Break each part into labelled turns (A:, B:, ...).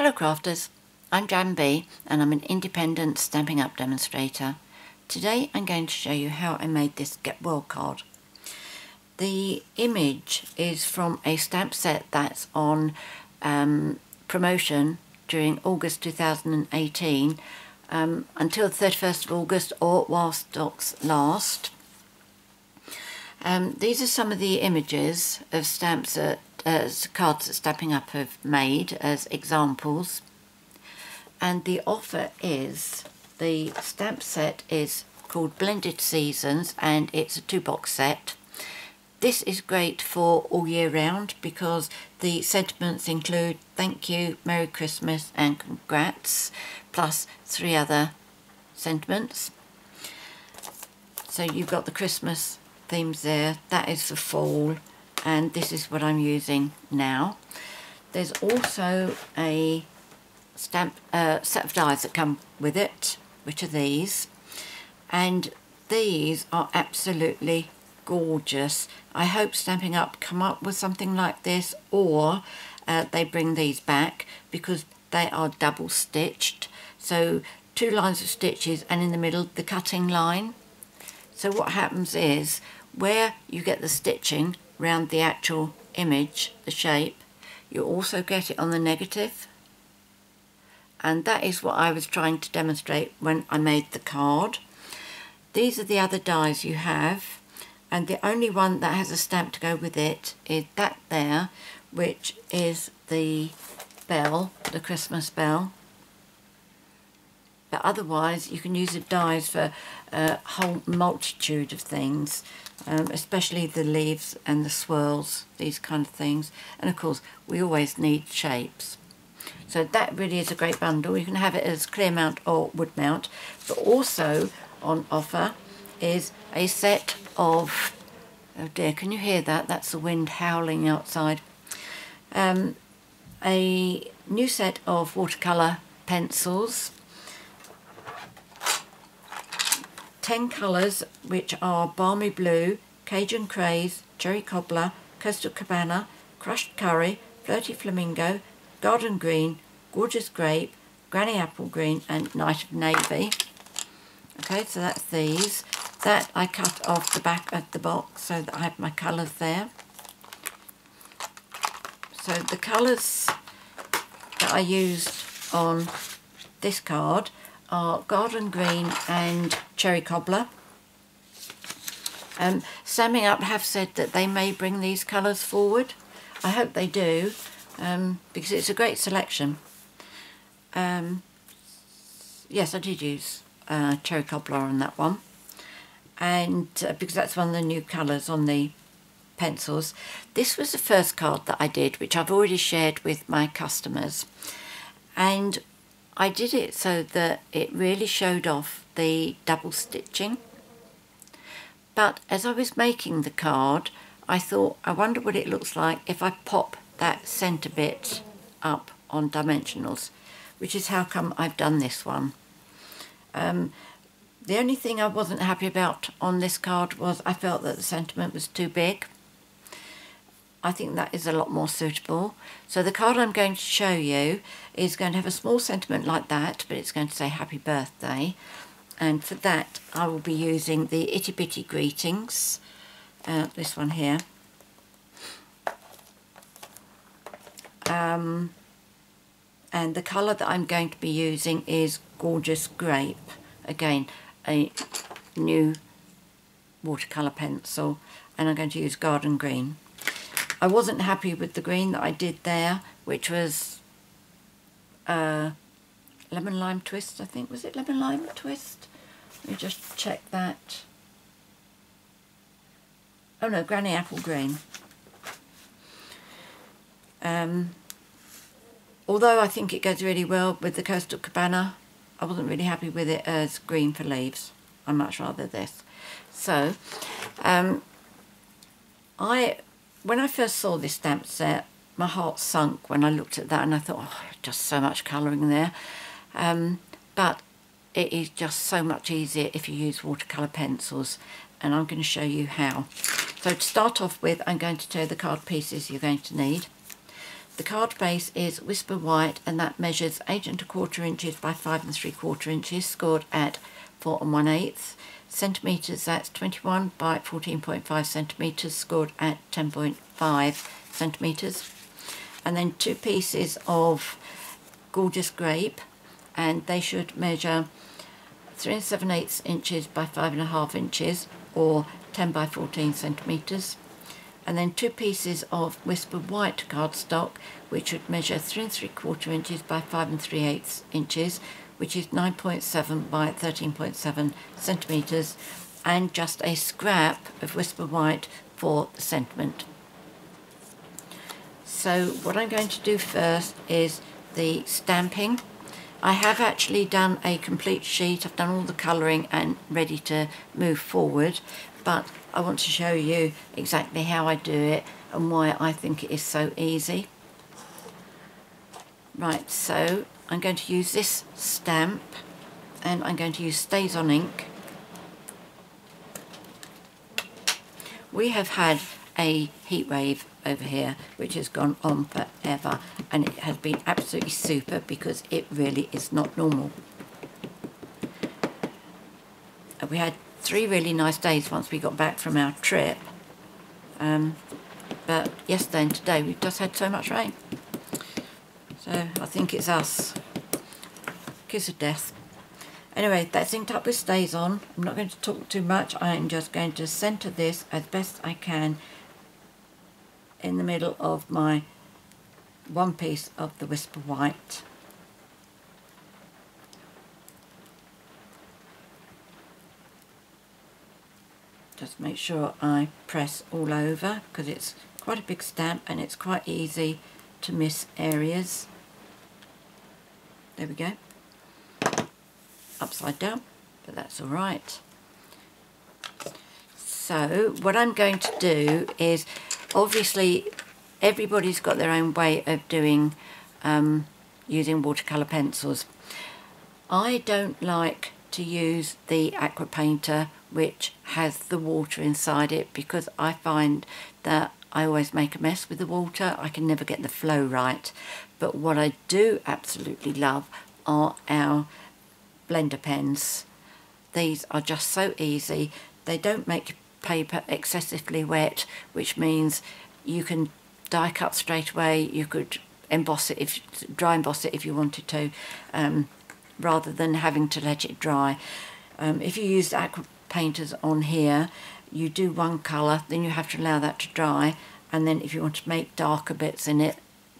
A: Hello crafters, I'm Jan B and I'm an independent Stampin' Up demonstrator. Today I'm going to show you how I made this Get Well card. The image is from a stamp set that's on promotion during August 2018 until the 31st of August or while stocks last. These are some of the images of stamps that cards that Stampin' Up have made as examples, and the offer is, the stamp set is called Blended Seasons and it's a 2-box set. This is great for all year round because the sentiments include thank you, Merry Christmas and congrats, plus 3 other sentiments. So you've got the Christmas themes there, that is for fall, and this is what I'm using now. There's also a set of dies that come with it, which are these, and these are absolutely gorgeous. I hope Stampin' Up come up with something like this, or they bring these back, because they are double stitched, so 2 lines of stitches and in the middle the cutting line. So what happens is, where you get the stitching round the actual image, the shape, you also get it on the negative, and that is what I was trying to demonstrate when I made the card. These are the other dies you have, and the only one that has a stamp to go with it is that there, which is the bell, the Christmas bell. But otherwise you can use the dies for a whole multitude of things, especially the leaves and the swirls, these kind of things. And of course we always need shapes. So that really is a great bundle. You can have it as clear mount or wood mount, but also on offer is a set of, oh dear, can you hear that? That's the wind howling outside. A new set of watercolour pencils, 10 colours, which are Balmy Blue, Cajun Craze, Cherry Cobbler, Coastal Cabana, Crushed Curry, Flirty Flamingo, Garden Green, Gorgeous Grape, Granny Apple Green and Night of Navy. Okay, so that's these. That I cut off the back of the box so that I have my colours there. So the colours that I used on this card are Garden Green and Cherry Cobbler. Stampin' Up have said that they may bring these colours forward. I hope they do, because it's a great selection. Yes, I did use Cherry Cobbler on that one, and because that's one of the new colours on the pencils. This was the first card that I did, which I've already shared with my customers, and I did it so that it really showed off the double stitching. But as I was making the card, I thought, I wonder what it looks like if I pop that centre bit up on dimensionals, which is how come I've done this one. The only thing I wasn't happy about on this card was I felt that the sentiment was too big. I think that is a lot more suitable. So the card I'm going to show you is going to have a small sentiment like that, but it's going to say happy birthday. And for that I will be using the Itty Bitty Greetings, this one here. And the colour that I'm going to be using is Gorgeous Grape. Again, a new watercolour pencil, and I'm going to use Garden Green. I wasn't happy with the green that I did there, which was Lemon Lime Twist, I think. Was it Lemon Lime Twist? Let me just check that. Oh no, Granny Apple Green. Although I think it goes really well with the Coastal Cabana, I wasn't really happy with it as green for leaves. I much rather this. So, when I first saw this stamp set, my heart sunk when I looked at that, and I thought, oh, just so much colouring there. But it is just so much easier if you use watercolour pencils, and I'm going to show you how. So to start off with, I'm going to tell you the card pieces you're going to need. The card base is Whisper White, and that measures 8 1/4 inches by 5 3/4 inches, scored at 4 1/8 centimetres. That's 21 by 14.5 centimetres, scored at 10.5 centimetres. And then 2 pieces of Gorgeous Grape, and they should measure 3 7/8 inches by 5 1/2 inches, or 10 by 14 centimetres. And then 2 pieces of Whisper White cardstock, which would measure 3 3/4 inches by 5 3/8 inches, which is 9.7 by 13.7 centimetres, and just a scrap of Whisper White for the sentiment. So what I'm going to do first is the stamping. I have actually done a complete sheet. I've done all the colouring and ready to move forward, but I want to show you exactly how I do it and why I think it is so easy. Right, so I'm going to use this stamp, and I'm going to use Stazon ink. We have had a heat wave over here which has gone on forever, and it has been absolutely super because it really is not normal. We had 3 really nice days once we got back from our trip, but yesterday and today we've just had so much rain, so I think it's us. Kiss of death. Anyway, that's inked up with Stazon. I'm not going to talk too much. I am just going to centre this as best I can in the middle of my one piece of the Whisper White. Just make sure I press all over, because it's quite a big stamp and it's quite easy to miss areas. There we go. Upside down, but that's all right. So what I'm going to do is, obviously everybody's got their own way of doing using watercolour pencils. I don't like to use the aqua painter which has the water inside it, because I find that I always make a mess with the water. I can never get the flow right. But what I do absolutely love are our blender pens. These are just so easy. They don't make paper excessively wet, which means you can die cut straight away. You could emboss it, dry emboss it if you wanted to, rather than having to let it dry. If you use aqua painters on here, you do one colour, then you have to allow that to dry, and then if you want to make darker bits in it,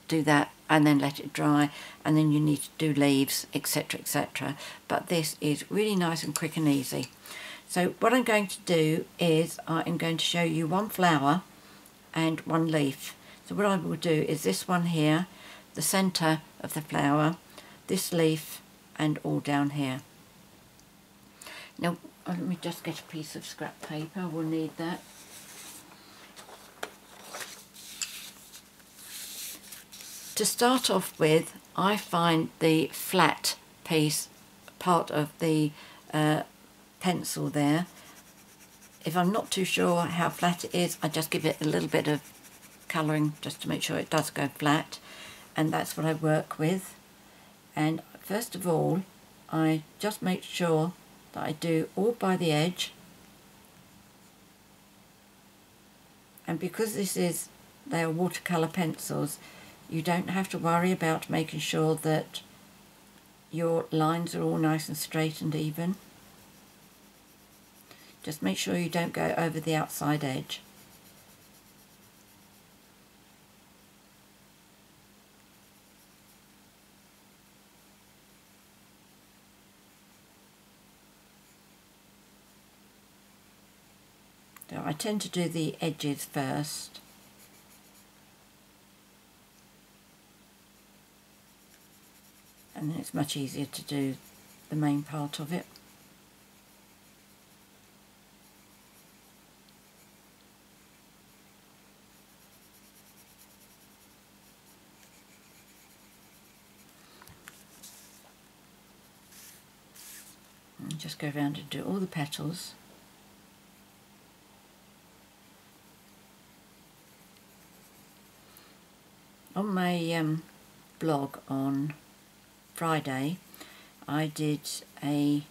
A: do that and then let it dry, and then you need to do leaves, etc, etc. But this is really nice and quick and easy. So what I'm going to do is I am going to show you one flower and one leaf. So what I will do is this one here, the centre of the flower, this leaf, and all down here. Now let me just get a piece of scrap paper, we'll need that. To start off with, I find the flat piece, part of the pencil there, if I'm not too sure how flat it is, I just give it a little bit of colouring just to make sure it does go flat, and that's what I work with. And first of all, I just make sure that I do all by the edge, and because they are watercolour pencils, you don't have to worry about making sure that your lines are all nice and straight and even. Just make sure you don't go over the outside edge. So I tend to do the edges first. And then it's much easier to do the main part of it. And just go around and do all the petals. on my blog on Friday, I did a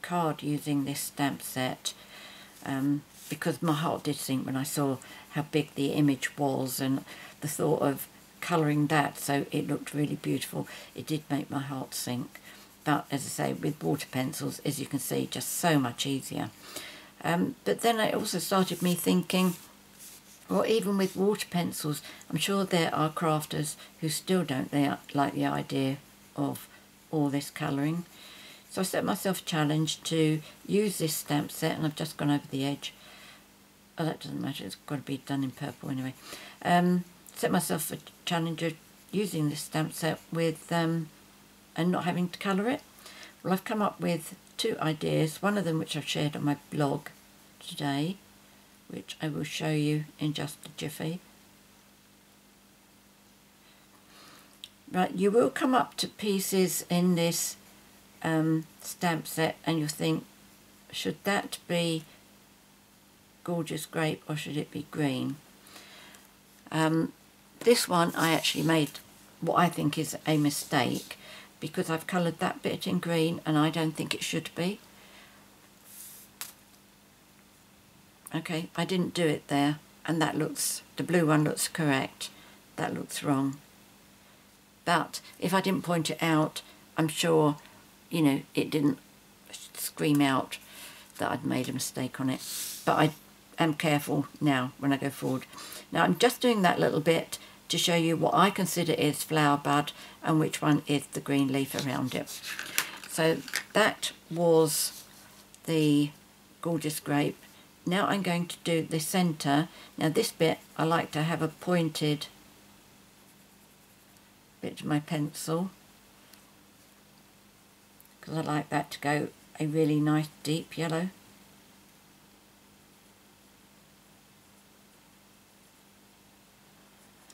A: card using this stamp set because my heart did sink when I saw how big the image was, and the thought of colouring that so it looked really beautiful, it did make my heart sink. But as I say, with water pencils, as you can see, just so much easier. But then it also started me thinking, well, even with water pencils, I'm sure there are crafters who still don't like the idea of all this colouring. So I set myself a challenge to use this stamp set, and I've just gone over the edge. Oh, that doesn't matter, it's got to be done in purple anyway. Set myself a challenge of using this stamp set with and not having to colour it. Well, I've come up with 2 ideas, one of them which I've shared on my blog today, which I will show you in just a jiffy. Right, you will come up to pieces in this stamp set and you'll think, should that be Gorgeous Grape or should it be green? This one I actually made what I think is a mistake, because I've coloured that bit in green and I don't think it should be. Okay, I didn't do it there, and that looks, the blue one looks correct, that looks wrong. But if I didn't point it out, I'm sure, you know, it didn't scream out that I'd made a mistake on it. But I am careful now when I go forward. Now I'm just doing that little bit to show you what I consider is flower bud and which one is the green leaf around it. So that was the Gorgeous Grape. Now I'm going to do the centre. Now this bit I like to have a pointed bit to my pencil, because I like that to go a really nice deep yellow.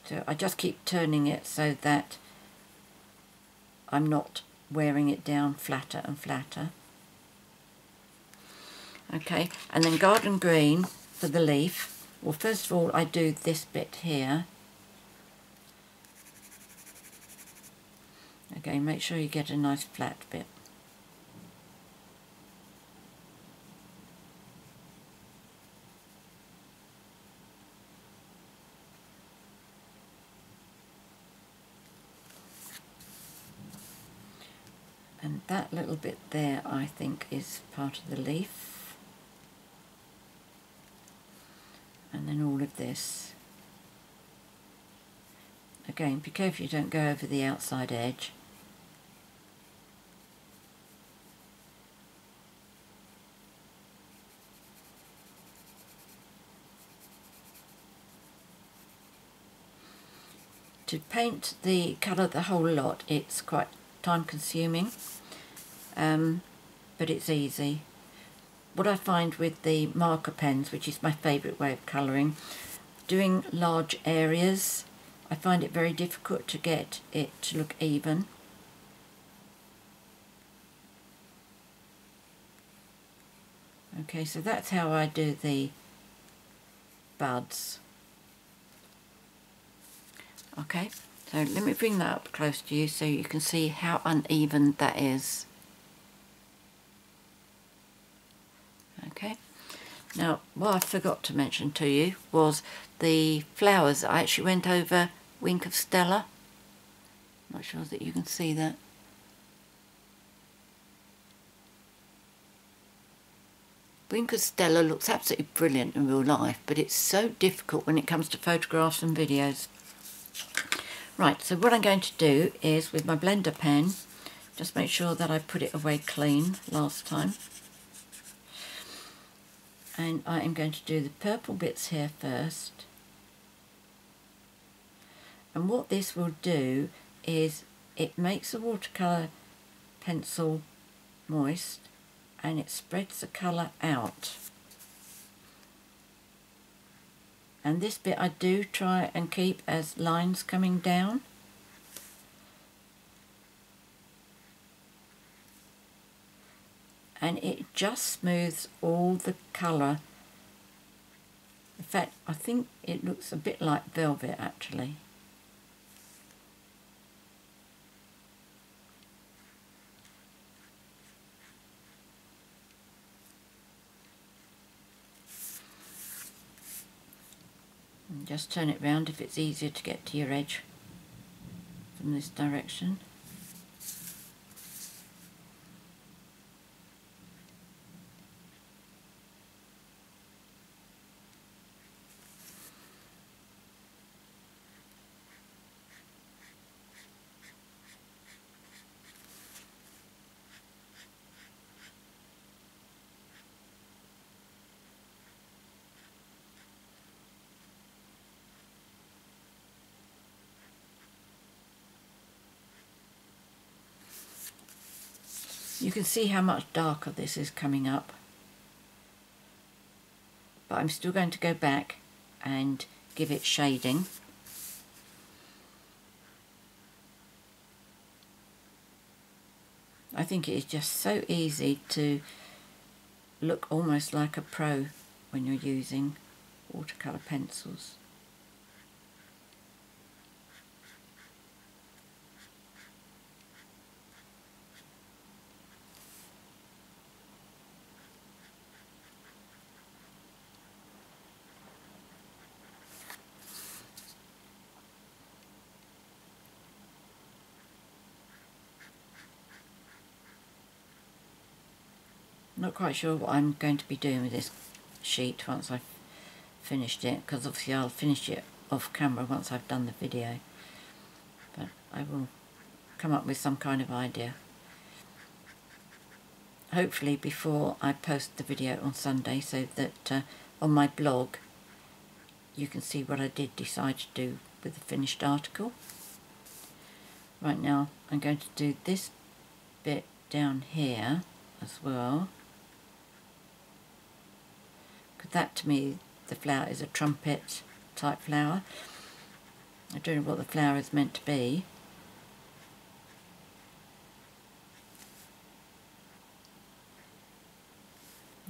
A: So I just keep turning it so that I'm not wearing it down flatter and flatter. Okay, and then garden green for the leaf. Well, first of all I do this bit here. Okay, make sure you get a nice flat bit. And that little bit there I think is part of the leaf. And then all of this. Again, be careful you don't go over the outside edge. To paint the colour the whole lot, it's quite time consuming, but it's easy. What I find with the marker pens, which is my favourite way of colouring, doing large areas, I find it very difficult to get it to look even. Okay, so that's how I do the buds. Okay, so let me bring that up close to you so you can see how uneven that is. Okay, now what I forgot to mention to you was the flowers. I actually went over Wink of Stella. Not sure that you can see that. Wink of Stella looks absolutely brilliant in real life, but it's so difficult when it comes to photographs and videos. Right, so what I'm going to do is, with my blender pen, just make sure that I put it away clean last time. And I am going to do the purple bits here first. And what this will do is it makes the watercolour pencil moist and it spreads the colour out. And this bit I do try and keep as lines coming down. And it just smooths all the colour. In fact, I think it looks a bit like velvet actually. Just turn it round if it's easier to get to your edge from this direction. You can see how much darker this is coming up, but I'm still going to go back and give it shading. I think it is just so easy to look almost like a pro when you're using watercolour pencils. Not quite sure what I'm going to be doing with this sheet once I've finished it, because obviously I'll finish it off camera once I've done the video, but I will come up with some kind of idea. Hopefully before I post the video on Sunday, so that on my blog you can see what I did decide to do with the finished article. Right now I'm going to do this bit down here as well. That to me, the flower is a trumpet type flower. I don't know what the flower is meant to be.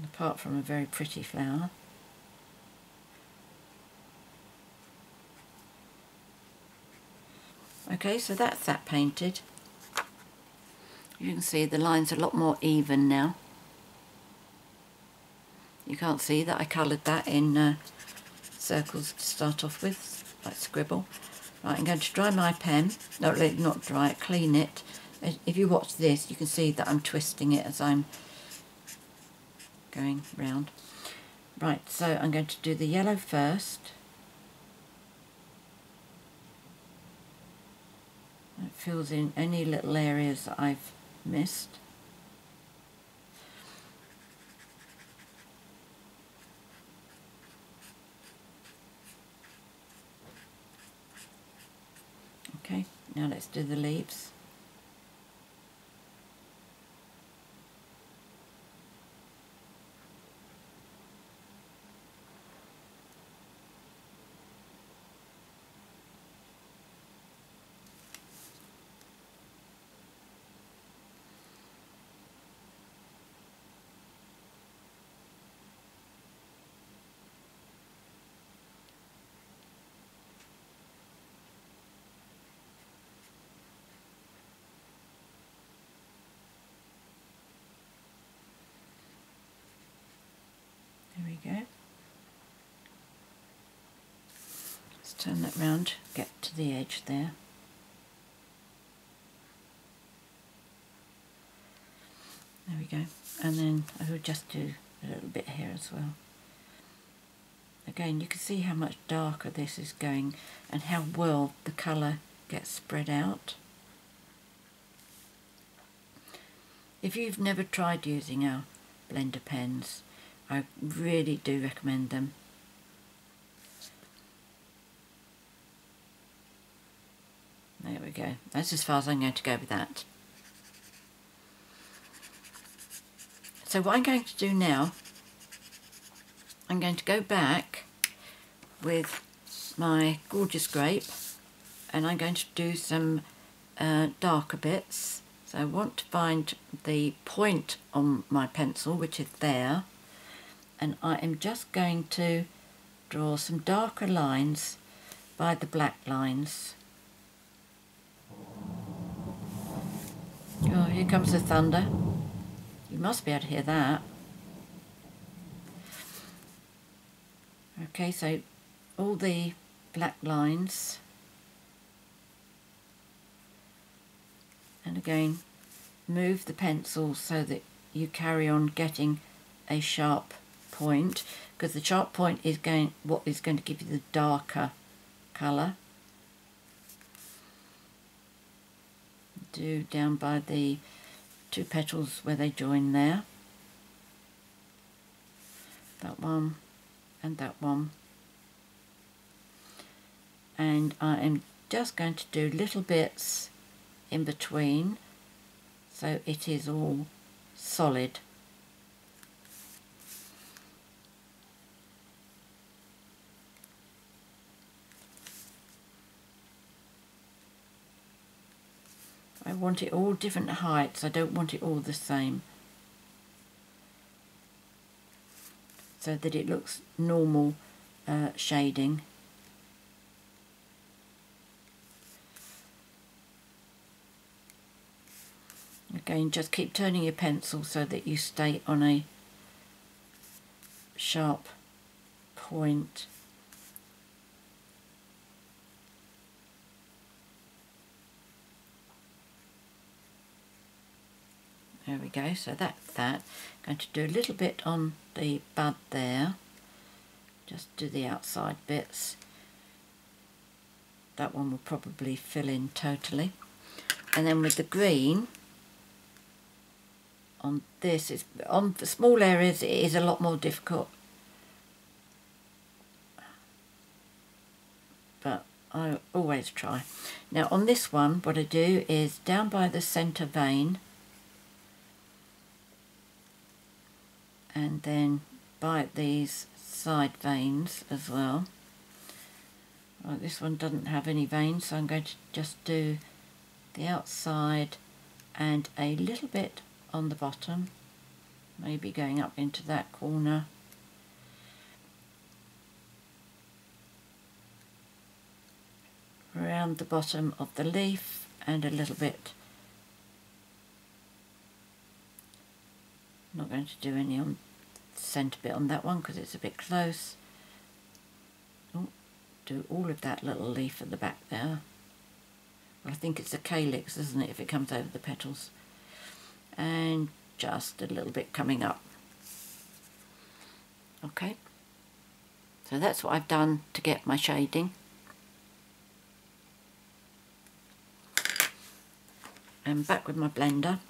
A: Apart from a very pretty flower. Okay, so that's that painted. You can see the lines are a lot more even now. You can't see that I coloured that in circles to start off with, like scribble. Right, I'm going to dry my pen. No, not dry it, clean it. If you watch this, you can see that I'm twisting it as I'm going round. Right, so I'm going to do the yellow first. It fills in any little areas that I've missed. Okay, now let's do the leaves. There we go. Let's turn that round, get to the edge there. There we go. And then I will just do a little bit here as well. Again, you can see how much darker this is going and how well the colour gets spread out. If you've never tried using our blender pens, I really do recommend them. There we go. That's as far as I'm going to go with that. So what I'm going to do now, I'm going to go back with my gorgeous grape and I'm going to do some darker bits. So I want to find the point on my pencil, which is there, and I am just going to draw some darker lines by the black lines. Oh, here comes the thunder. You must be able to hear that. Okay, so all the black lines, and again move the pencil so that you carry on getting a sharp point, because the sharp point is what is going to give you the darker colour. Do down by the two petals where they join there, that one and that one, and I am just going to do little bits in between so it is all solid. I want it all different heights, I don't want it all the same, so that it looks normal shading. Again, just keep turning your pencil so that you stay on a sharp point. There we go, so that's that. I'm going to do a little bit on the bud there, just do the outside bits. That one will probably fill in totally. And then with the green, on this, on the small areas it is a lot more difficult, but I always try. Now on this one, what I do is down by the centre vein, and then by these side veins as well. Right, this one doesn't have any veins, so I'm going to just do the outside and a little bit on the bottom, maybe going up into that corner. Around the bottom of the leaf and a little bit. I'm not going to do any on the centre bit on that one because it's a bit close. Oh, do all of that little leaf at the back there. Well, I think it's a calyx, isn't it, if it comes over the petals. And just a little bit coming up. Okay, so that's what I've done to get my shading. And back with my blender,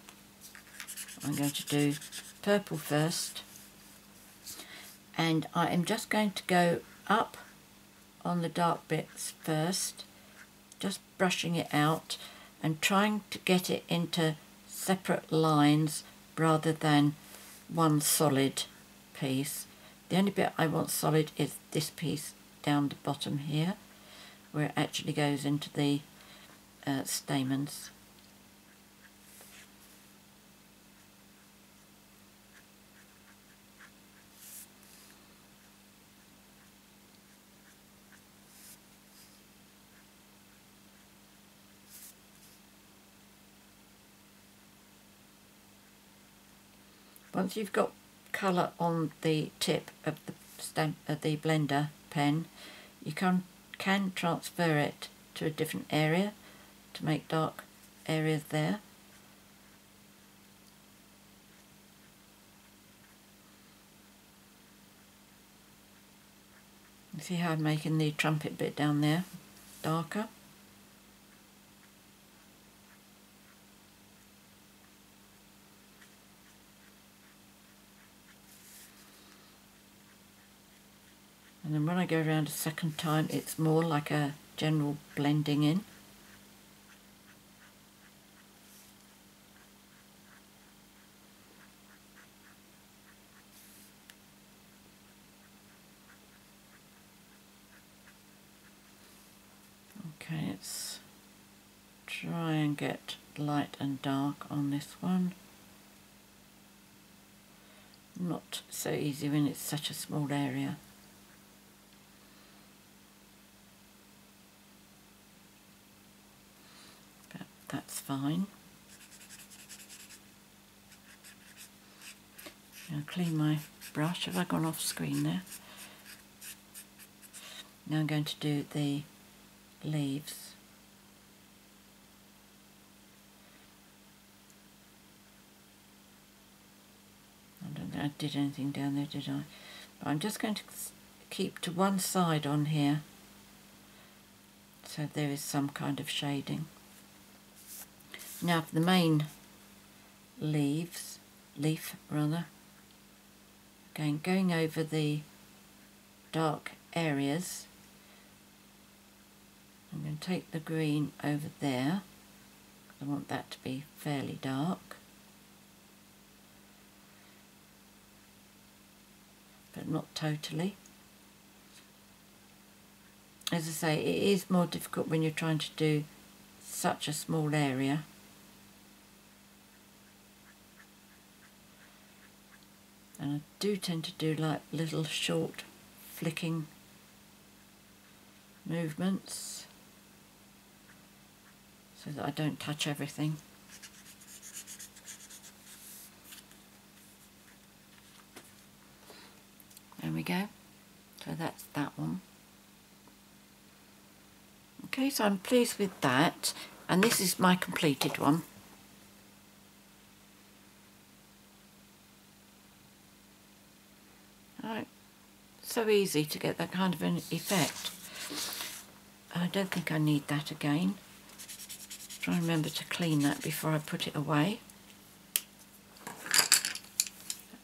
A: I'm going to do purple first, and I am just going to go up on the dark bits first, just brushing it out and trying to get it into separate lines rather than one solid piece. The only bit I want solid is this piece down the bottom here, where it actually goes into the stamens. Once you've got colour on the tip of the blender pen, you can transfer it to a different area to make dark areas there. You see how I'm making the trumpet bit down there darker? And then when I go around a second time, it's more like a general blending in. Okay, let's try and get light and dark on this one. Not so easy when it's such a small area. That's fine. I'll clean my brush. Have I gone off screen there? Now I'm going to do the leaves. I don't think I did anything down there, did I? But I'm just going to keep to one side on here, so there is some kind of shading. Now for the main leaf rather, again going over the dark areas, I'm going to take the green over there. I want that to be fairly dark, but not totally. As I say, it is more difficult when you're trying to do such a small area. And I do tend to do like little short flicking movements so that I don't touch everything. There we go. So that's that one. Okay, so I'm pleased with that, and this is my completed one. Right, so easy to get that kind of an effect. I don't think I need that again. Try and remember to clean that before I put it away.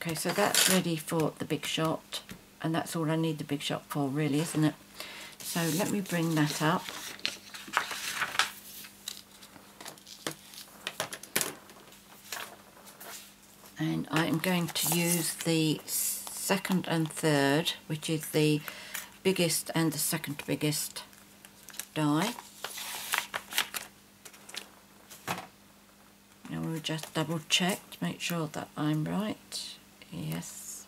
A: Okay, so that's ready for the big shot, and that's all I need the big shot for, really, isn't it? So let me bring that up. And I am going to use the second and third, which is the biggest and the second biggest die. Now we'll just double check to make sure that I'm right. Yes.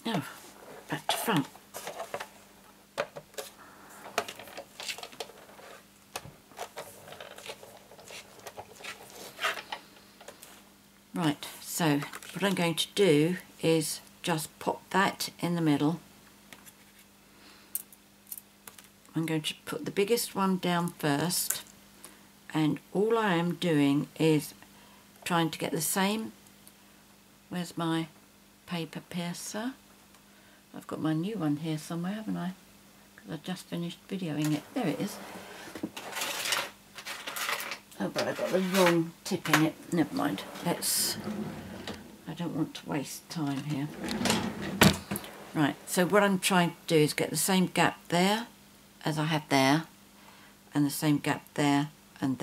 A: Now, back to front. Right, so what I'm going to do is just pop that in the middle. I'm going to put the biggest one down first, and all I am doing is trying to get the same. Where's my paper piercer? I've got my new one here somewhere, haven't I? Because I just finished videoing it. There it is. Oh, but I got the wrong tip in it. Never mind. I don't want to waste time here. Right, so what I'm trying to do is get the same gap there as I have there, and the same gap there, and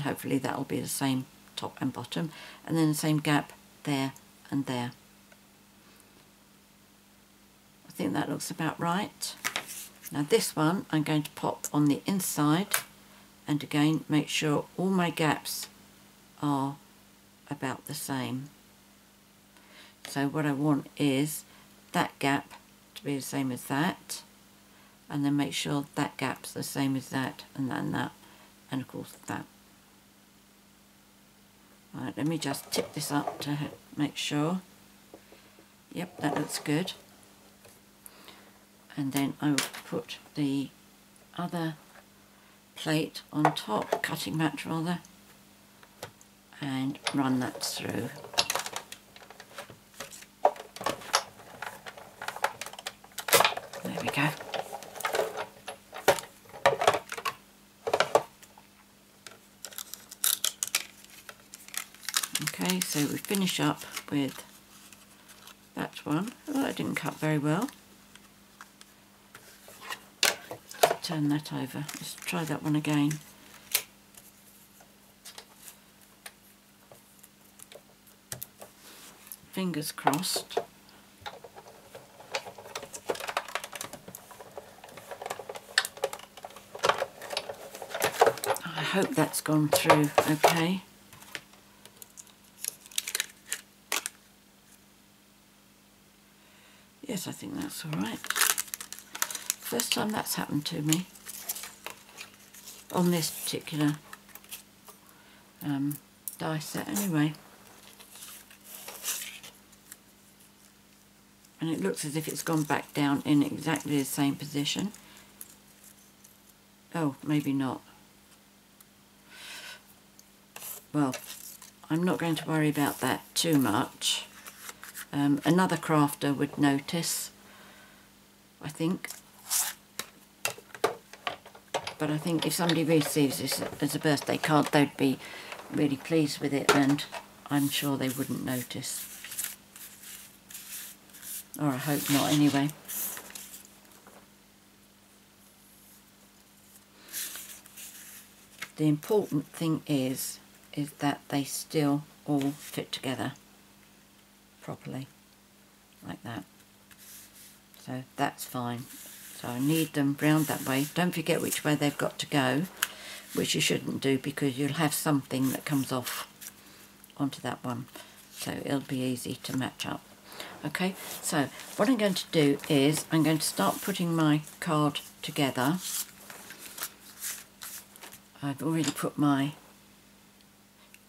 A: hopefully that'll be the same top and bottom, and then the same gap there and there. I think that looks about right. Now this one I'm going to pop on the inside, and again make sure all my gaps are about the same. So what I want is that gap to be the same as that, and then make sure that gap's the same as that, and then that, and of course that. Right, let me just tip this up to make sure. Yep, that looks good. And then I will put the other plate on top, cutting mat rather, and run that through. There we go. Okay, so we finish up with that one. Oh, that didn't cut very well. Let's turn that over. Let's try that one again. Fingers crossed. I hope that's gone through okay. Yes, I think that's all right. First time that's happened to me on this particular die set anyway. and it looks as if it's gone back down in exactly the same position. Oh, maybe not. Well, I'm not going to worry about that too much. Another crafter would notice, I think. But I think if somebody receives this as a birthday card, they'd be really pleased with it, and I'm sure they wouldn't notice. Or I hope not, anyway. The important thing is that they still all fit together properly, like that. So that's fine. So I need them round that way. Don't forget which way they've got to go, which you shouldn't do because you'll have something that comes off onto that one. So it'll be easy to match up. Okay, so what I'm going to do is I'm going to start putting my card together. I've already put my...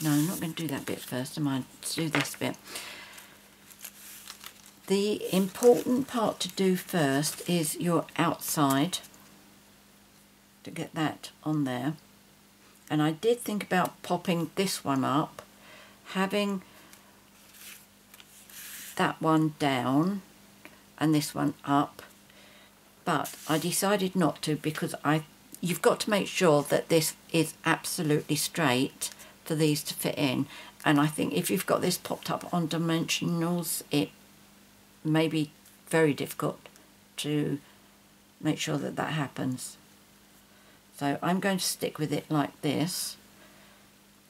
A: No, I'm not going to do that bit first. I might do this bit. The important part to do first is your outside, to get that on there. And I did think about popping this one up, having that one down and this one up, but I decided not to because you've got to make sure that this is absolutely straight for these to fit in. And I think if you've got this popped up on dimensionals, it may be very difficult to make sure that that happens. So I'm going to stick with it like this.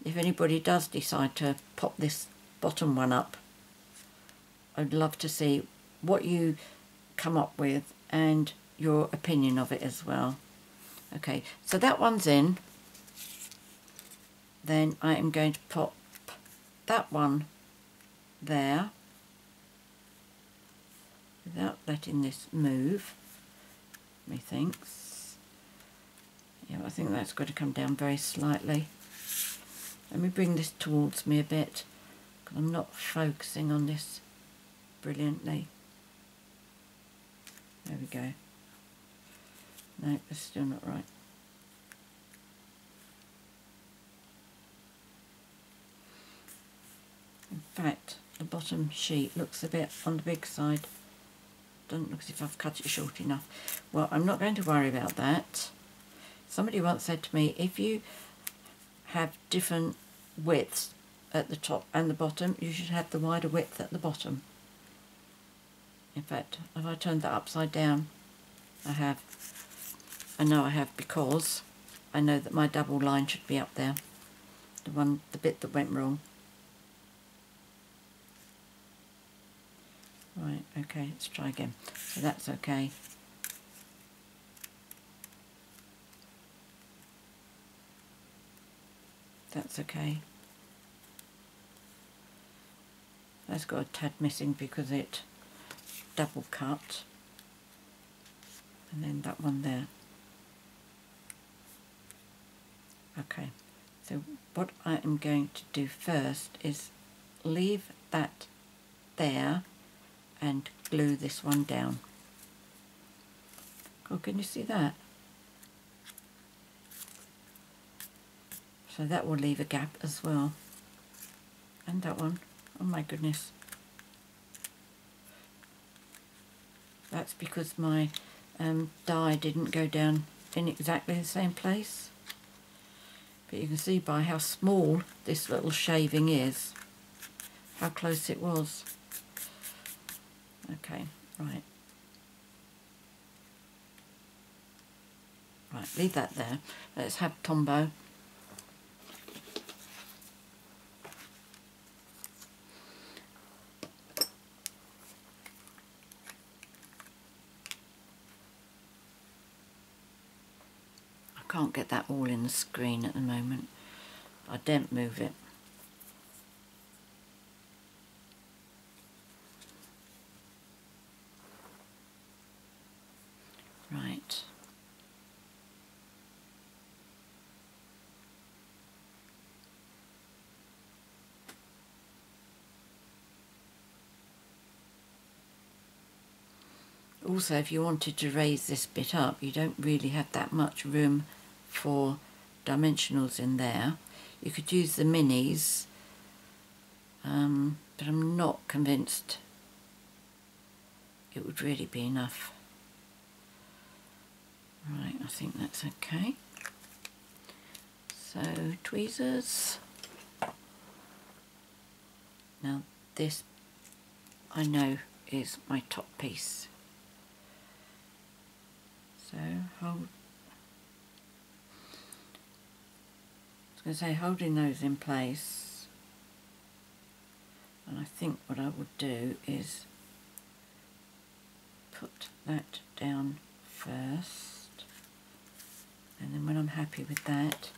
A: If anybody does decide to pop this bottom one up, I'd love to see what you come up with and your opinion of it as well. Okay, so that one's in. Then I am going to pop that one there without letting this move, methinks. Yeah, I think that's got to come down very slightly. Let me bring this towards me a bit because I'm not focusing on this brilliantly. There we go. No, it's still not right. In fact, the bottom sheet looks a bit on the big side. Doesn't look as if I've cut it short enough. Well, I'm not going to worry about that. Somebody once said to me, if you have different widths at the top and the bottom, you should have the wider width at the bottom. In fact, have I turned that upside down? I have. I know I have because I know that my double line should be up there. The bit that went wrong. Right, okay, let's try again. So that's okay. That's okay. That's got a tad missing because it double cut. And then that one there. Okay, so what I am going to do first is leave that there and glue this one down. Oh, can you see that? So that will leave a gap as well. And that one. Oh my goodness. That's because my die didn't go down in exactly the same place. But you can see by how small this little shaving is, how close it was. Okay, right. Right, leave that there. Let's have Tombow. I can't get that all in the screen at the moment. I daren't move it. Right. Also, if you wanted to raise this bit up, you don't really have that much room for dimensionals in there. You could use the minis, but I'm not convinced it would really be enough. Right, I think that's okay. So, tweezers. Now this, I know, is my top piece. So hold, I was going to say holding those in place, and I think what I would do is put that down first, and then when I'm happy with that,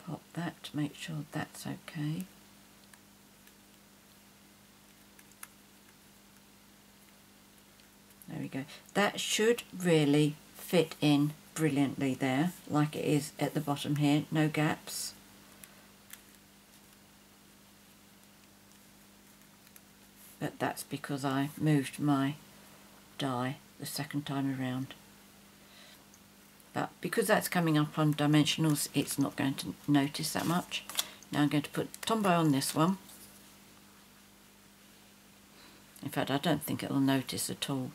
A: pop that to make sure that's okay. There we go. That should really fit in brilliantly there, like it is at the bottom here, no gaps. But that's because I moved my die the second time around. But because that's coming up on dimensionals, it's not going to notice that much. Now I'm going to put Tombow on this one. In fact, I don't think it'll notice at all.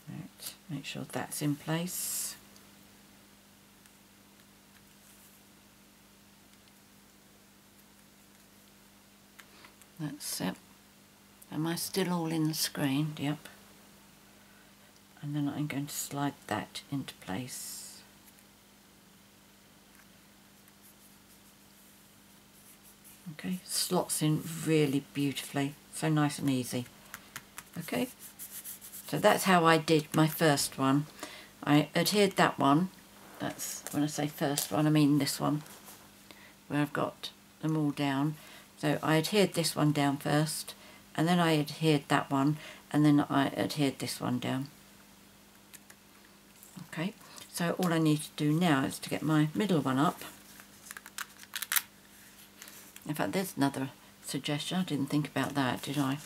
A: Right, make sure that's in place. That's it. Am I still all in the screen? Yep. And then I'm going to slide that into place. Okay, slots in really beautifully, so nice and easy. Okay, so that's how I did my first one. I adhered that one, that's when I say first one I mean this one, where I've got them all down. So I adhered this one down first, and then I adhered that one, and then I adhered this one down. Okay, so all I need to do now is to get my middle one up. In fact, there's another suggestion. I didn't think about that, did I?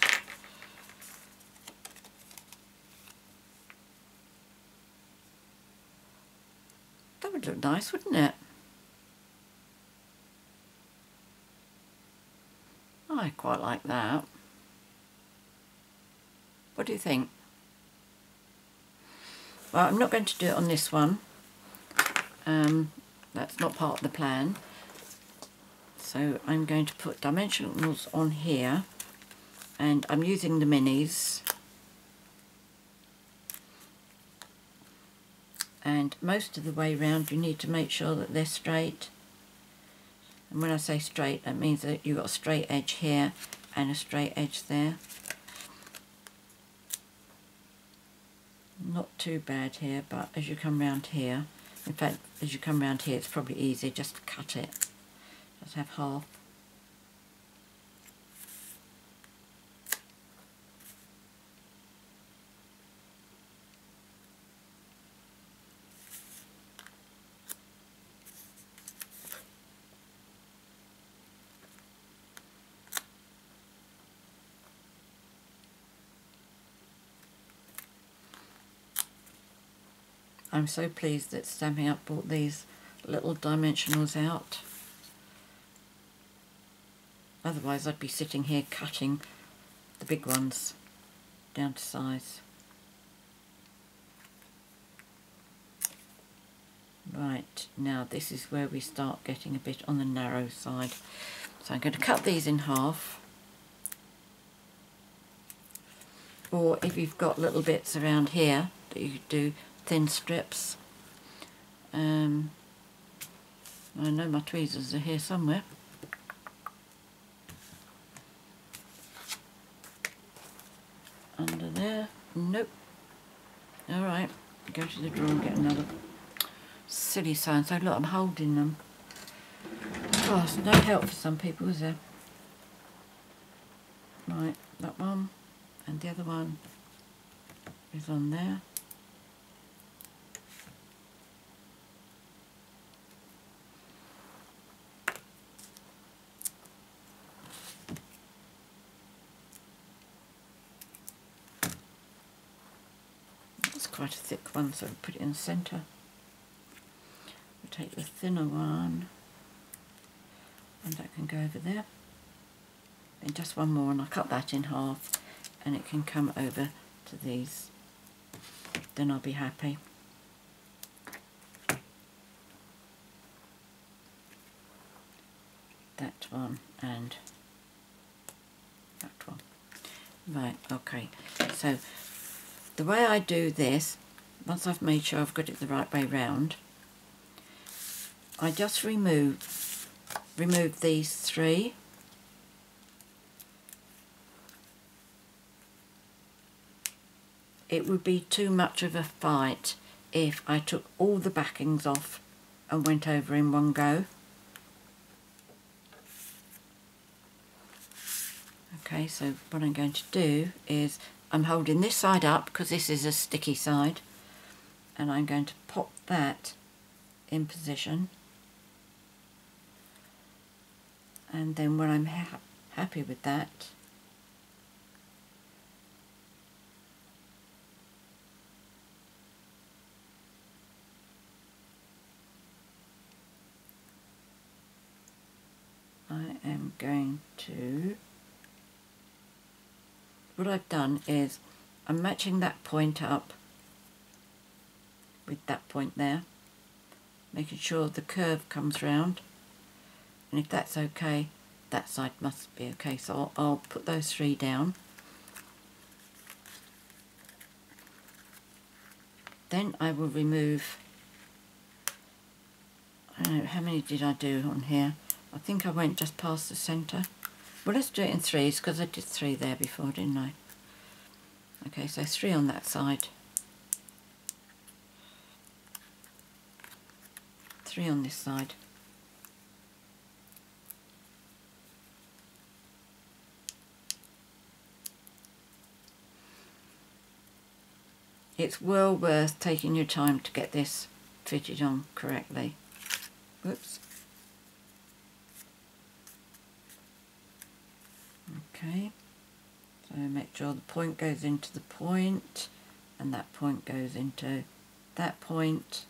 A: That would look nice, wouldn't it? I quite like that. What do you think? Well, I'm not going to do it on this one. That's not part of the plan. So I'm going to put dimensionals on here, and I'm using the minis. And most of the way round you need to make sure that they're straight. And when I say straight, that means that you've got a straight edge here and a straight edge there. Not too bad here, but as you come round here, in fact, as you come round here, it's probably easier just to cut it. Just have half. I'm so pleased that Stampin' Up brought these little dimensionals out. Otherwise I'd be sitting here cutting the big ones down to size. Right, now this is where we start getting a bit on the narrow side. So I'm going to cut these in half. Or if you've got little bits around here that you could do thin strips. I know my tweezers are here somewhere. Under there. Nope. Alright, go to the drawer and get another. Silly sign. So look, I'm holding them. Oh, it's no help for some people, is there? Right, that one. And the other one is on there. it's quite a thick one, so I'll put it in the centre. We'll take the thinner one, and that can go over there. Then just one more, and I'll cut that in half, and it can come over to these. Then I'll be happy. That one and that one. Right, okay. So the way I do this, once I've made sure I've got it the right way round, I just remove these three. It would be too much of a fight if I took all the backings off and went over in one go. Okay, so what I'm going to do is I'm holding this side up because this is a sticky side, and I'm going to pop that in position, and then when I'm happy with that, I am going to, what I've done is I'm matching that point up with that point there, making sure the curve comes round, and if that's okay, that side must be okay, so I'll put those three down. Then I will remove, I don't know, how many did I do on here? I think I went just past the centre. Well, let's do it in threes because I did three there before, didn't I? Okay, so three on that side, three on this side, it's well worth taking your time to get this fitted on correctly. Whoops. Okay, so make sure the point goes into the point and that point goes into that point.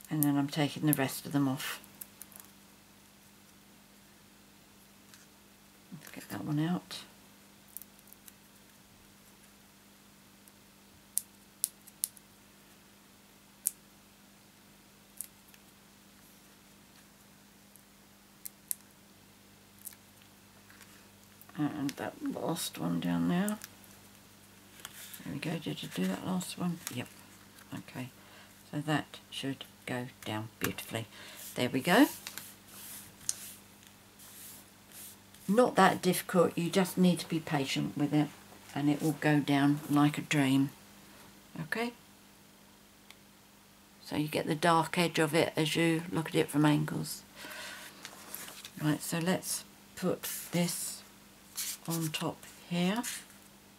A: And then I'm taking the rest of them off. Let's get that one out. And that last one down there. There we go, did you do that last one? Yep. Okay, so that should go down beautifully. There we go. Not that difficult, you just need to be patient with it and it will go down like a dream. Okay? So you get the dark edge of it as you look at it from angles. Right, so let's put this on top here.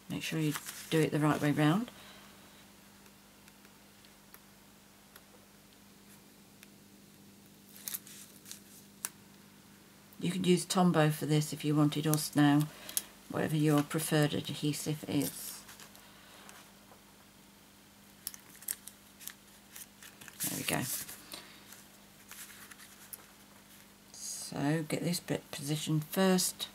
A: Make sure you do it the right way round. You could use Tombow for this if you wanted, or Snow, whatever your preferred adhesive is. There we go. So get this bit positioned first.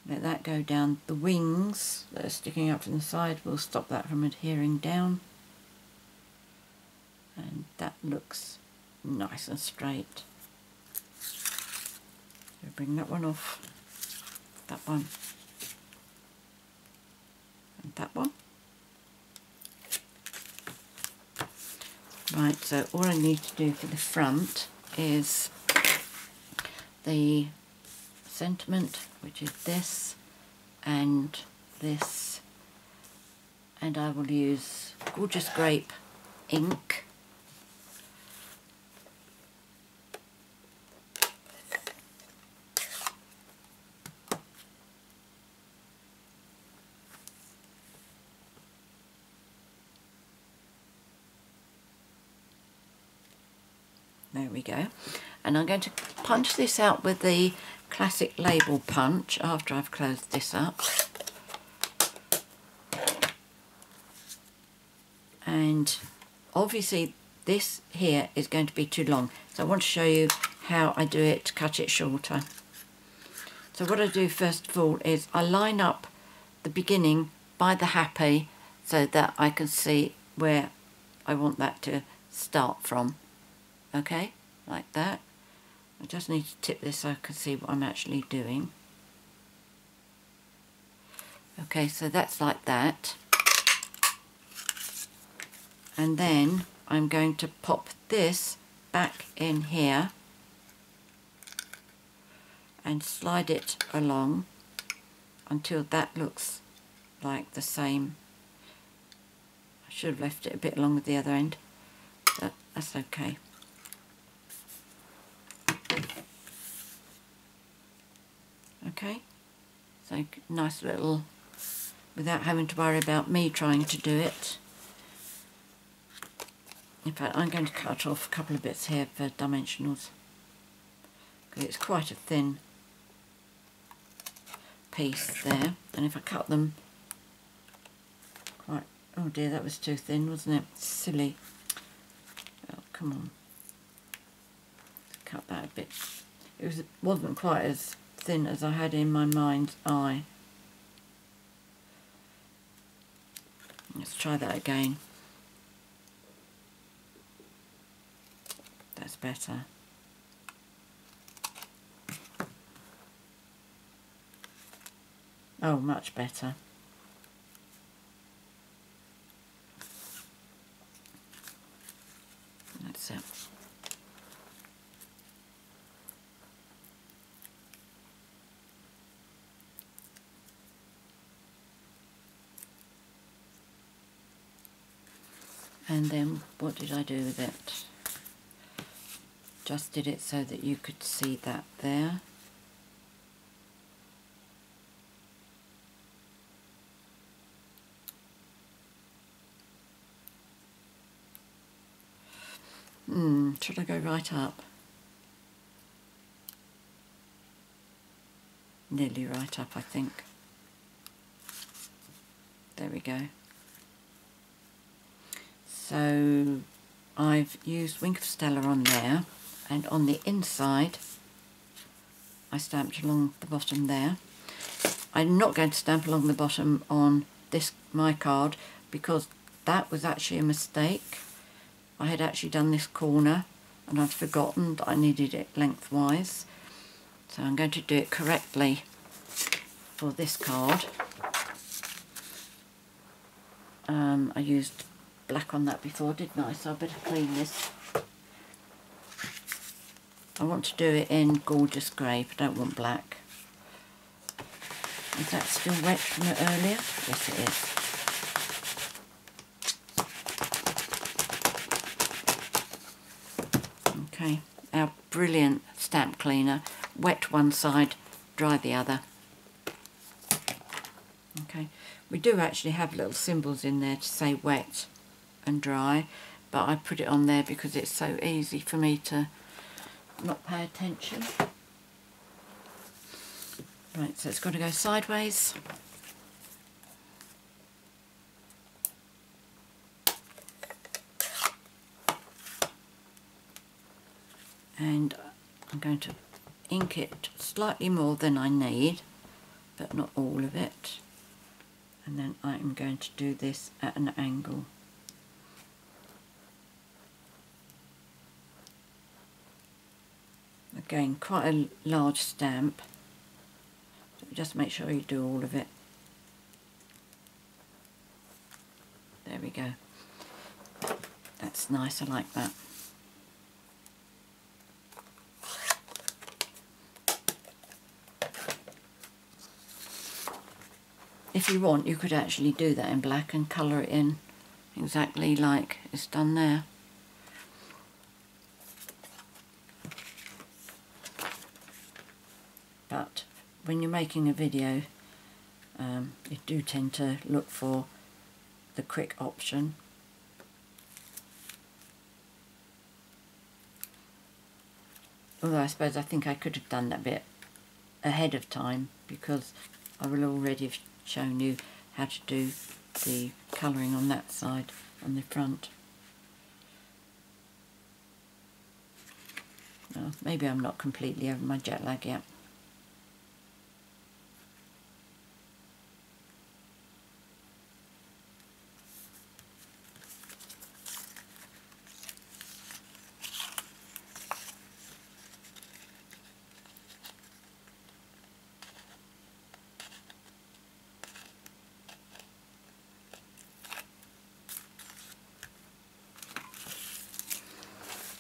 A: Let that go down. The wings that are sticking up from the side will stop that from adhering down. And that looks nice and straight. So bring that one off. That one. And that one. Right, so all I need to do for the front is the sentiment, which is this and this, and I will use gorgeous grape ink. There we go. And I'm going to punch this out with the classic label punch after I've closed this up. And obviously this here is going to be too long, so I want to show you how I do it to cut it shorter. So what I do first of all is I line up the beginning by the happy so that I can see where I want that to start from. Okay, like that. I just need to tip this so I can see what I'm actually doing. Okay, so that's like that. And then I'm going to pop this back in here and slide it along until that looks like the same. I should have left it a bit long at the other end, but that's okay. Okay, so nice little, without having to worry about me trying to do it. In fact, I'm going to cut off a couple of bits here for dimensionals, because it's quite a thin piece there, and if I cut them quite, oh dear, that was too thin, wasn't it? Silly. Oh, come on. Cut that a bit. It wasn't quite as thin as I had in my mind's eye. Let's try that again. That's better. Oh, much better. That's it. And then what did I do with it? Just did it so that you could see that there. Should I go right up? Nearly right up, I think. There we go. So I've used Wink of Stella on there, and on the inside I stamped along the bottom there. I'm not going to stamp along the bottom on this, my card, because that was actually a mistake. I had actually done this corner and I'd forgotten that I needed it lengthwise. So I'm going to do it correctly for this card. I used black on that before, didn't I? So I better clean this. I want to do it in gorgeous grape, I don't want black. Is that still wet from it earlier? Yes, it is. Okay, our brilliant stamp cleaner. Wet one side, dry the other. Okay, we do actually have little symbols in there to say wet and dry, but I put it on there because it's so easy for me to not pay attention. Right, so it's got to go sideways. And I'm going to ink it slightly more than I need, but not all of it. And then I'm going to do this at an angle. Again, quite a large stamp, so just make sure you do all of it. There we go. That's nice, I like that. If you want, you could actually do that in black and colour it in exactly like it's done there. But when you're making a video, you do tend to look for the quick option. although I suppose I think I could have done that bit ahead of time, because I will already have shown you how to do the colouring on that side, on the front. Well, maybe I'm not completely over my jet lag yet.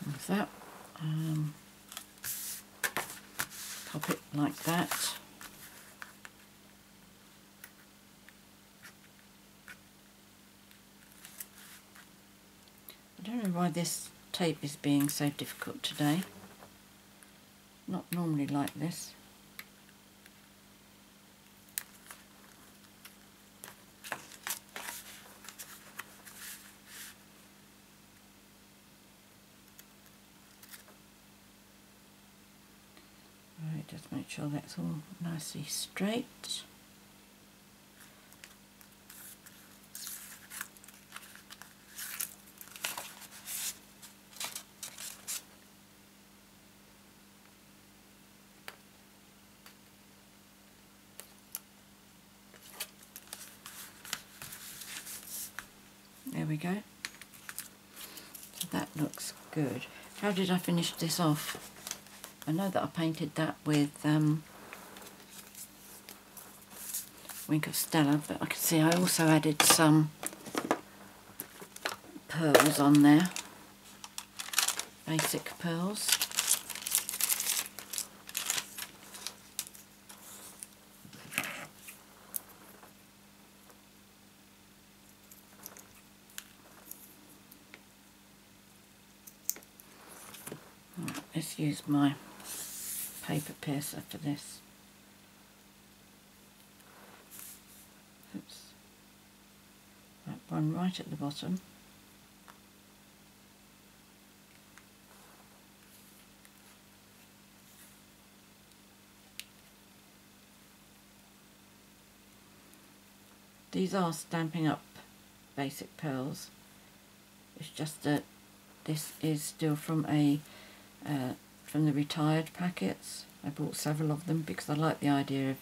A: Like that. Pop it like that. I don't know why this tape is being so difficult today. Not normally like this. Right, just make sure that's all nicely straight. There we go. So that looks good. How did I finish this off? I know that I painted that with Wink of Stella, but I can see I also added some pearls on there, basic pearls. Right, let's use my paper piercer for this. Oops. That one right at the bottom. These are Stampin' Up basic pearls. It's just that this is still from from the retired packets. I bought several of them because I like the idea of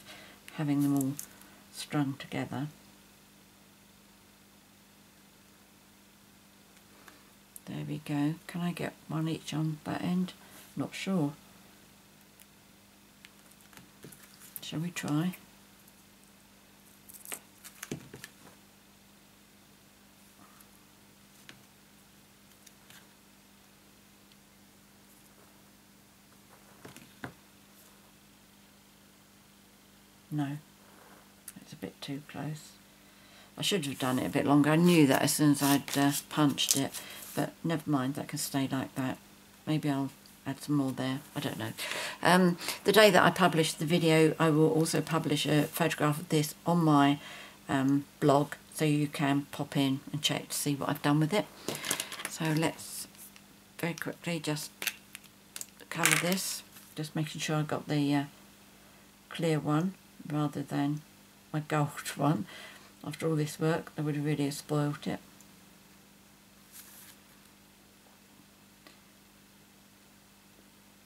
A: having them all strung together. There we go. Can I get one each on that end? Not sure. Shall we try? No, it's a bit too close. I should have done it a bit longer. I knew that as soon as I'd punched it, but never mind, that can stay like that. Maybe I'll add some more there, I don't know. The day that I publish the video, I will also publish a photograph of this on my blog, so you can pop in and check to see what I've done with it. So let's very quickly just colour this, just making sure I've got the clear one rather than my gold one. After all this work, I would have really spoilt it.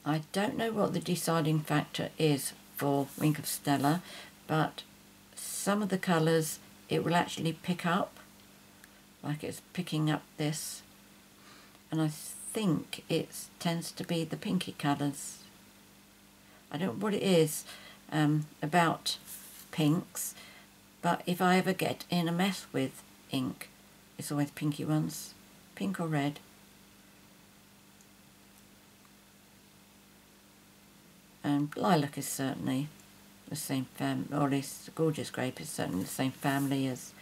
A: I don't know what the deciding factor is for Wink of Stella, but some of the colours it will actually pick up, like it's picking up this, and I think it tends to be the pinky colours. I don't know what it is about pinks, but if I ever get in a mess with ink, it's always pinky ones, pink or red. And lilac is certainly the same family, or at least the gorgeous grape is certainly the same family as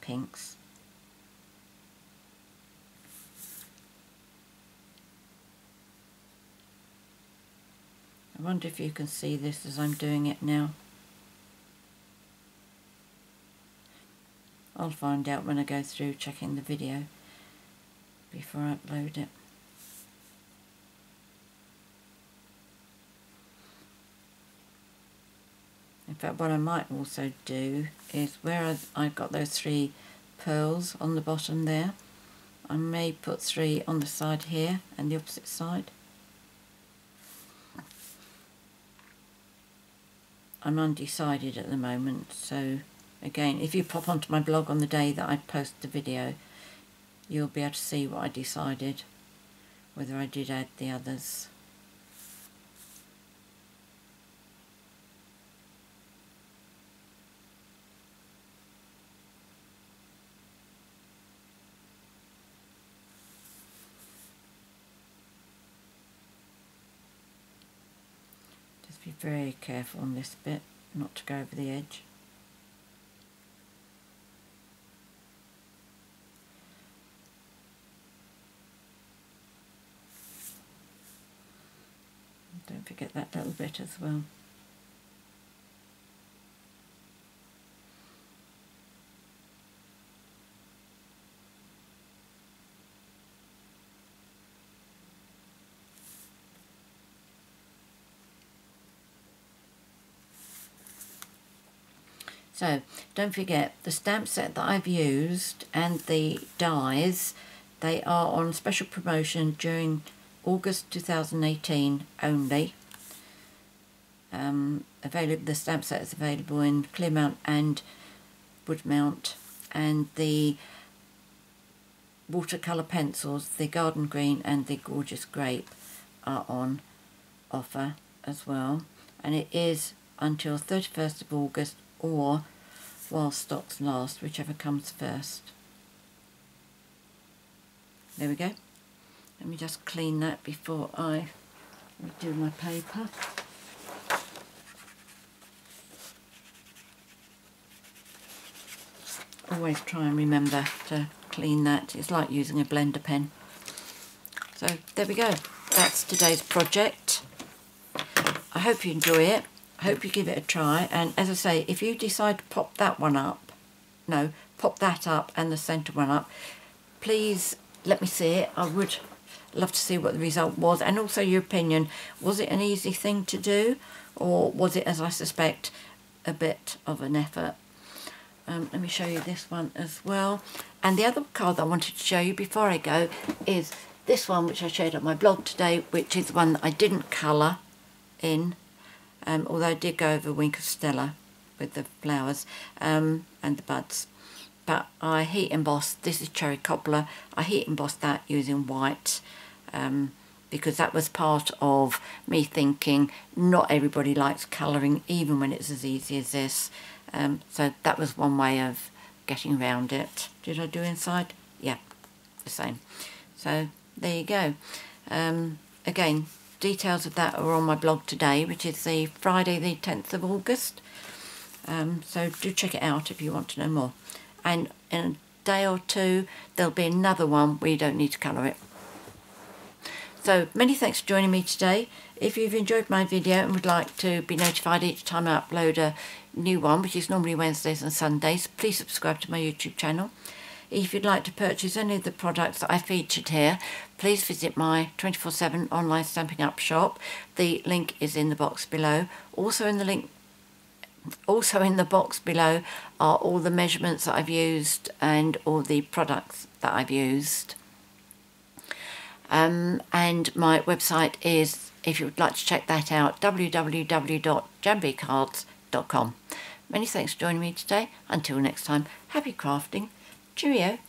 A: pinks. I wonder if you can see this as I'm doing it now. I'll find out when I go through checking the video before I upload it. fact, what I might also do is where I've got those 3 pearls on the bottom there, I may put 3 on the side here and the opposite side. I'm undecided at the moment, so again, if you pop onto my blog on the day that I post the video, you'll be able to see what I decided, whether I did add the others. Just be very careful on this bit, not to go over the edge. Don't forget that little bit as well. So don't forget the stamp set that I've used and the dies, they are on special promotion during August 2018 only. The stamp set is available in clear mount and wood mount, and the watercolour pencils, the garden green and the gorgeous grape, are on offer as well, and it is until 31st of August or while stocks last, whichever comes first. There we go. Let me just clean that before I redo my paper. Always try and remember to clean that. It's like using a blender pen. So there we go. That's today's project. I hope you enjoy it. I hope you give it a try. And as I say, if you decide to pop that one up, no, pop that up and the centre one up, please let me see it. I would love to see what the result was, and also your opinion. Was it an easy thing to do, or was it, as I suspect, a bit of an effort? Let me show you this one as well. And the other card that I wanted to show you before I go is this one, which I showed on my blog today, which is one that I didn't colour in, although I did go over Wink of Stella with the flowers and the buds. But I heat embossed, this is Cherry Cobbler, I heat embossed that using white, because that was part of me thinking not everybody likes colouring, even when it's as easy as this. So that was one way of getting around it. Did I do inside? Yeah, the same. So there you go. Again, details of that are on my blog today, which is the Friday the 10th of August. So do check it out if you want to know more. And in a day or two there'll be another one where you don't need to colour it. So many thanks for joining me today. If you've enjoyed my video and would like to be notified each time I upload a new one, which is normally Wednesdays and Sundays, please subscribe to my YouTube channel. If you'd like to purchase any of the products that I featured here, please visit my 24/7 online Stampin' Up shop. The link is in the box below. Also in the box below are all the measurements that I've used and all the products that I've used. And my website is, if you would like to check that out, www.jambecards.com. Many thanks for joining me today. Until next time, happy crafting. Cheerio.